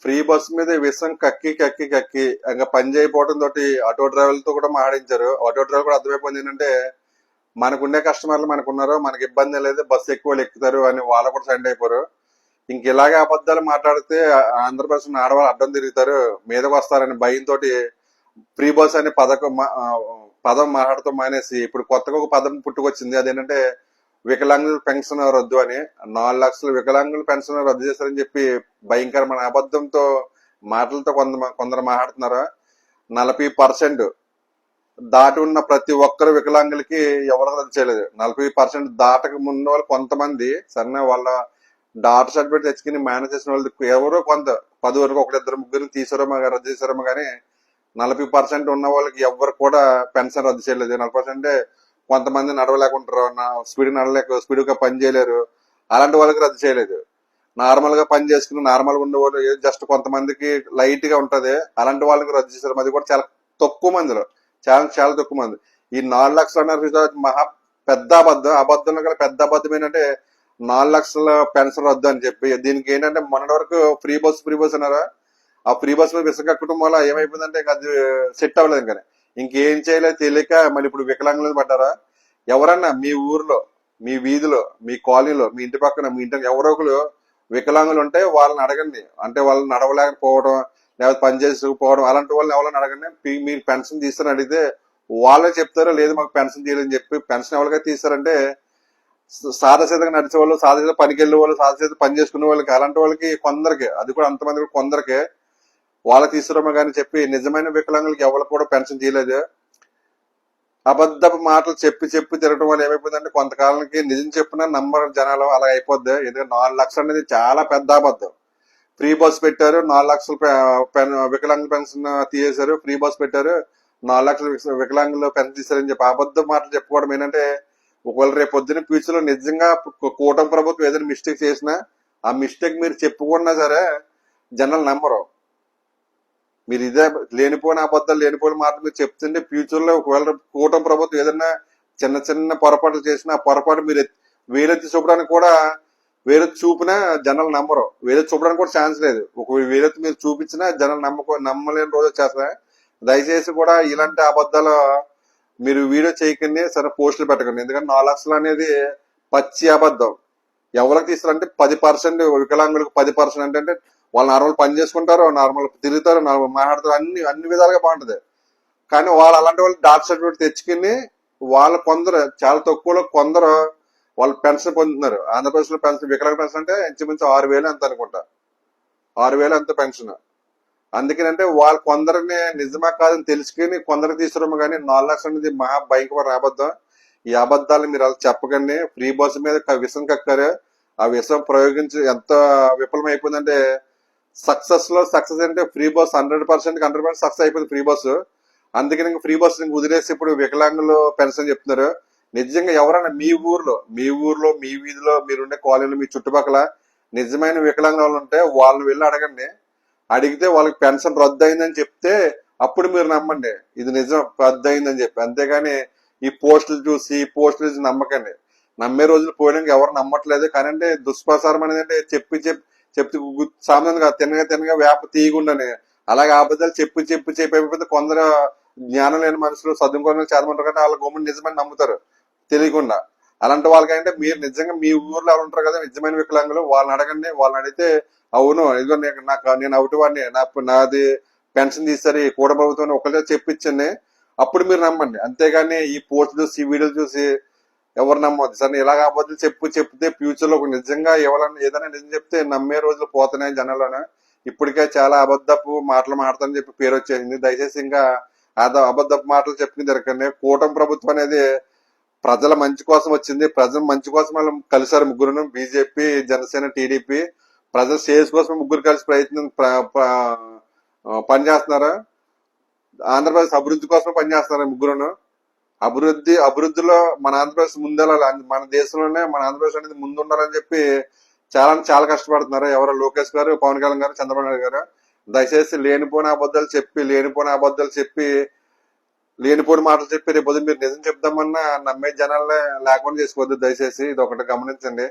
Free bus మీద విషం కక్కి కక్కి కక్కి ఇంకా పని చేయకపోవడం తోటి ఆటో డ్రైవర్లతో కూడా మాడించారు. ఆటో డ్రైవర్ కూడా అర్థమైపోయింది ఏంటంటే మనకుండే కస్టమర్లు మనకున్నారు, మనకి ఇబ్బంది లేదు, బస్సు ఎక్కువ వాళ్ళు ఎక్కుతారు అని వాళ్ళు కూడా సైండ్ అయిపోరు. ఇంక ఇలాగే అబద్ధాలు మాట్లాడితే ఆంధ్రప్రదేశ్ ఆడవాళ్ళు అడ్డం తిరుగుతారు, మీదకి వస్తారని భయంతో ఫ్రీ బస్ అనే పదం మాట్లాడటం మానేసి ఇప్పుడు కొత్తగా ఒక పదం పుట్టుకొచ్చింది. అదేంటంటే వికలాంగుల పెన్షన్ రద్దు అని. 4 లక్షల వికలాంగుల పెన్షన్ రద్దు చేశారని చెప్పి భయంకరమైన అబద్ధంతో మాటలతో కొందరు మాట్లాడుతున్నారు. 40% దాటి ఉన్న ప్రతి ఒక్కరు వికలాంగులకి ఎవరు రద్దు చేయలేదు. 40% దాటక ముందు వాళ్ళు కొంతమంది సరే వాళ్ళ డాటర్ సర్టిఫికేట్ తెచ్చుకుని మేనేజ్ చేసిన వాళ్ళు ఎవరో కొంత 10 వరకు ఒకరిద్దరు ముగ్గురు తీసారేమో రద్దు చేశారేమో కానీ 40% ఉన్న వాళ్ళకి ఎవరు కూడా పెన్షన్ రద్దు చేయలేదు. 40% కొంతమంది నడవలేకుంటారు, స్పీడ్గా పని చేయలేరు, అలాంటి వాళ్ళకి రద్దు చేయలేదు. నార్మల్ గా పని చేసుకుని నార్మల్ గా ఉండేవాళ్ళు జస్ట్ కొంతమందికి లైట్ గా ఉంటది, అలాంటి వాళ్ళకి రద్దు చేశారు. అది కూడా చాలా తక్కువ మందిలో, చాలా చాలా తక్కువ మంది. ఈ 4 లక్షలు అన్నారు మహా పెద్ద అబద్ధం. అబద్ధంలో కూడా పెద్ద అబద్ధం ఏంటంటే 4 లక్షల పెన్షన్ రద్దు అని చెప్పి దీనికి ఏంటంటే మొన్నటి వరకు ఫ్రీ బస్ అన్నారా, ఆ ఫ్రీ బస్ మీద విసగక్కడం వల్ల ఏమైపోయిందంటే అది సెట్ అవ్వలేదు. ఇంకా ఇంకేం చేయలేదు తెలియక మళ్ళీ ఇప్పుడు వికలాంగులు పడ్డారా. ఎవరన్నా మీ ఊర్లో, మీ వీధిలో, మీ కాలనీలో, మీ ఇంటి పక్కన, మీ ఇంటి ఎవరో ఒకరు వికలాంగులు ఉంటే వాళ్ళని అడగండి. అంటే వాళ్ళు నడవలేకపోవడం లేకపోతే పని చేసుకోకపోవడం అలాంటి వాళ్ళని ఎవరైనా అడగండి. మీరు పెన్షన్ తీస్తారని అడిగితే వాళ్ళే చెప్తారో లేదు మాకు పెన్షన్ తీయాలని చెప్పి. పెన్షన్ ఎవరికైతే తీస్తారంటే సాదాసీదగా నడిచే వాళ్ళు, సాదాసీద పనికి వెళ్ళే వాళ్ళు, సాదాసీద పని చేసుకునే వాళ్ళకి, అలాంటి వాళ్ళకి కొందరికి, అది కూడా అంతమంది కొందరికి వాళ్ళకి తీసుకురామో కానీ చెప్పి నిజమైన వికలాంగులకి ఎవరికి కూడా పెన్షన్ తీయలేదు. అబద్ధపు మాటలు చెప్పి చెప్పి తిరగడం వల్ల ఏమైపోయిందంటే కొంతకాలానికి నిజం చెప్పినా నమ్మరు జనాలు, అలా అయిపోద్ది. ఎందుకంటే 4 లక్షలు అనేది చాలా పెద్ద అబద్ధం. ఫ్రీ బస్ పెట్టారు, 4 లక్షలు వికలాంగుల పెన్షన్ తీసేశారు. ఫ్రీ బస్ పెట్టారు, 4 లక్షలు వికలాంగులు పెన్షన్ తీశారని చెప్పి అబద్ధ మాటలు చెప్పుకోవడం ఏంటంటే ఒకవేళ రేపు పొద్దున్న ఫ్యూచర్ లో నిజంగా కూటమి ప్రభుత్వం ఏదైనా మిస్టేక్ చేసినా ఆ మిస్టేక్ మీరు చెప్పుకున్నా సరే జనాలు నమ్మరు. మీరు ఇదే లేనిపోయిన అబద్ధాలు, లేనిపోయిన మాటలు మీరు చెప్తుంటే ఫ్యూచర్ లో ఒకవేళ కూటమి ప్రభుత్వం ఏదైనా చిన్న చిన్న పొరపాట్లు చేసినా ఆ పొరపాటు మీరు వేలెత్తి చూపడానికి కూడా, వేలెత్తి చూపినా జనాలు నమ్మరు. వేలెత్తి చూపడానికి కూడా ఛాన్స్ లేదు. ఒకవేళ వేలెత్తి మీరు చూపించినా జనాలు నమ్మలేని రోజు వచ్చేస్తా. దయచేసి కూడా ఇలాంటి అబద్ధాలు మీరు వీడియో చేయకండి, సరే పోస్టులు పెట్టకండి. ఎందుకంటే 4 లక్షలు అనేది పచ్చి అబద్ధం. ఎవరికి తీస్తారంటే 10% వికలాంగులకు 10% అంటే వాళ్ళు నార్మల్ పని చేసుకుంటారు, నార్మల్ తిరుగుతారు, నార్మల్ మాట్లాడతారు, అన్ని విధాలుగా బాగుంటది. కానీ వాళ్ళు అలాంటి వాళ్ళు డాక్టర్ సర్టిఫికేట్ తెచ్చుకుని వాళ్ళు కొందరు చాలా తక్కువలో కొందరు వాళ్ళు పెన్షన్ పొందుతున్నారు. ఆంధ్రప్రదేశ్ లో పెన్షన్, వికలాంగ పెన్షన్ అంటే ఇంచుమించు 6,000 ఎంత అనుకుంటా, 6,000 ఎంత పెన్షన్. అందుకనంటే వాళ్ళు కొందరిని నిజమా కాదని తెలుసుకుని కొందరు తీసుకురాము. కానీ 4 లక్షలు అనేది మహా భయంకరమైన అబద్ధం. ఈ అబద్ధాలు మీరు అలా చెప్పకండి. ఫ్రీ బస్సు మీద విషం కక్కారు, ఆ విషం ప్రయోగించి ఎంత విఫలమైపోయిందంటే సక్సెస్ అంటే ఫ్రీ బస్ 100% సక్సెస్ అయిపోయింది ఫ్రీ బస్సు. అందుకని ఫ్రీ బస్సు వదిలేసి ఇప్పుడు వికలాంగులు పెన్షన్ చెప్తున్నారు. నిజంగా ఎవరైనా మీ ఊర్లో, మీ వీధిలో, మీరుండే కాలనీలో, మీ చుట్టుపక్కల నిజమైన వికలాంగుల వాళ్ళు ఉంటే వాళ్ళని వెళ్ళి అడగండి. అడిగితే వాళ్ళకి పెన్షన్ రద్దు అయిందని చెప్తే అప్పుడు మీరు నమ్మండి ఇది నిజం రద్దు అయిందని చెప్పి. అంతేగాని ఈ పోస్టులు చూసి నమ్మకండి. నమ్మే రోజులు పోయినాక ఎవరు నమ్మట్లేదు. కానీ అంటే దుష్ప్రచారం అనేది అంటే చెప్తే సామాన్యంగా తినగా వేప తీయకుండానే అలాగే అబద్ధాలు చెప్పి కొందరు జ్ఞానం లేని మనుషులు, చదువుకోని చాలా మంది ఉంటారు, వాళ్ళ గవర్నమెంట్ నిజమని నమ్ముతారు తెలియకుండా. అలాంటి వాళ్ళకంటే మీరు నిజంగా మీ ఊర్లో ఎవరు ఉంటారు కదా నిజమైన వికలాంగులు, వాళ్ళని అడగండి. వాళ్ళని అడిగితే అవును ఇదిగో నేను అవుటివాడిని, నాది పెన్షన్ తీస్తారు ఈ కూడ ప్రభుత్వం ఒకళ్ళే చెప్పించండి, అప్పుడు మీరు నమ్మండి. అంతేగాని ఈ పోస్ట్ చూసి ఈ వీడియోలు చూసి ఎవరు నమ్మొద్దు. సరే ఇలాగ అబద్ధాలు చెప్తే ఫ్యూచర్ లో నిజంగా ఎవరైనా ఏదైనా నిజం చెప్తే నమ్మే రోజులు పోతున్నాయి జనాల్లోనే. ఇప్పటికే చాలా అబద్ధపు మాటలు మాట్లాడతానని చెప్పి పేరు వచ్చేసింది. దయచేసి ఇంకా అబద్ధపు మాటలు చెప్పుకుని జరగండి. కూటమి ప్రభుత్వం అనేది ప్రజల మంచి కోసం వచ్చింది. ప్రజల మంచి కోసం వాళ్ళు కలిసారు ముగ్గురు, బీజేపీ, జనసేన, టీడీపీ. ప్రజల శ్రేయస్ కోసం ముగ్గురు కలిసి పనిచేస్తున్నారు. ఆంధ్రప్రదేశ్ అభివృద్ధి కోసం పనిచేస్తున్నారు ముగ్గురును. అభివృద్ధిలో మన ఆంధ్రప్రదేశ్ ముందెళ్ళాలి. మన దేశంలోనే మన ఆంధ్రప్రదేశ్ అనేది ముందుండాలని చెప్పి చాలా కష్టపడుతున్నారు. ఎవరో లోకేష్ గారు, పవన్ కళ్యాణ్ గారు, చంద్రబాబు నాయుడు గారు. దయచేసి లేనిపోయిన మాటలు చెప్పి లేనిపోయిన మాటలు చెప్పి రేపు మీరు నిజం చెప్దామన్నా నమ్మే జనాలే లేకుండా చేసుకోవద్దు. దయచేసి ఇది ఒకటి గమనించండి.